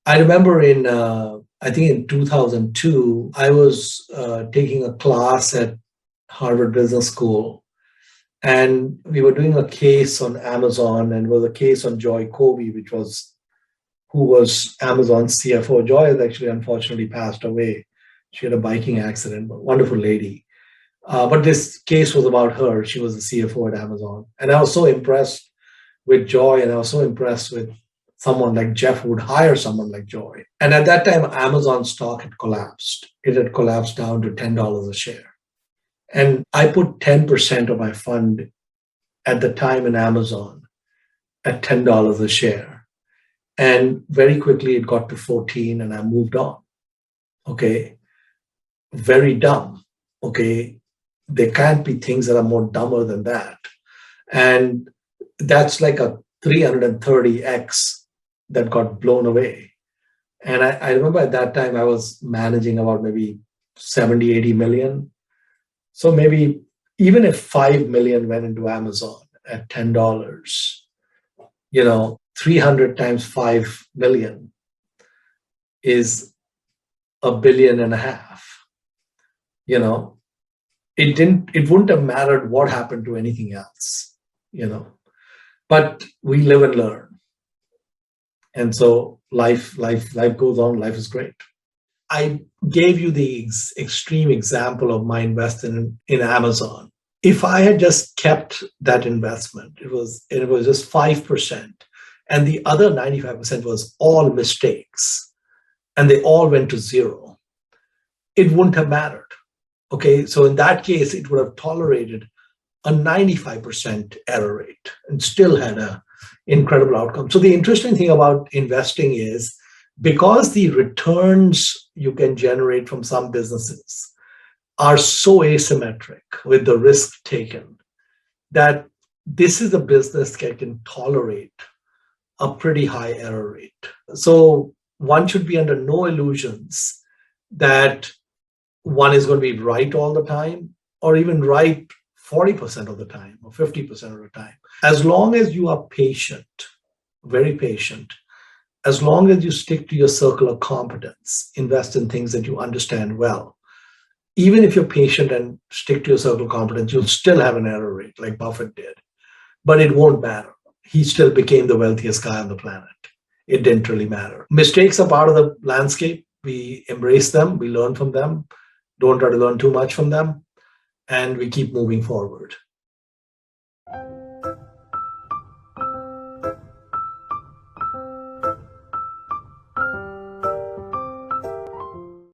I remember I think in 2002, I was taking a class at Harvard Business School, and we were doing a case on Amazon, and it was a case on Joy Covey, who was Amazon's CFO. Joy has actually unfortunately passed away. She had a biking accident, but wonderful lady. But this case was about her. She was the CFO at Amazon. And I was so impressed with Joy, and I was so impressed with someone like Jeff who would hire someone like Joy. And at that time, Amazon stock had collapsed. It had collapsed down to $10 a share. And I put 10% of my fund at the time in Amazon at $10 a share. And very quickly it got to 14 and I moved on. Okay. Very dumb. Okay. There can't be things that are more dumber than that. And that's like a 330x that got blown away. And I remember at that time I was managing about maybe 70, 80 million. So maybe even if 5 million went into Amazon at $10, 300 times 5 million is $1.5 billion. It wouldn't have mattered what happened to anything else, but we live and learn. And so life goes on, life is great. I gave you the extreme example of my investment in Amazon. If I had just kept that investment, it was just 5%, and the other 95% was all mistakes, and they all went to zero, it wouldn't have mattered. Okay, so in that case, it would have tolerated a 95% error rate and still had an incredible outcome. So the interesting thing about investing is, because the returns you can generate from some businesses are so asymmetric with the risk taken, that this is a business that can tolerate a pretty high error rate. So one should be under no illusions that one is going to be right all the time, or even right 40% of the time or 50% of the time. As long as you are patient, very patient, as long as you stick to your circle of competence, invest in things that you understand well, even if you're patient and stick to your circle of competence, you'll still have an error rate like Buffett did, but it won't matter. He still became the wealthiest guy on the planet. It didn't really matter. Mistakes are part of the landscape. We embrace them, we learn from them, don't try to learn too much from them, and we keep moving forward.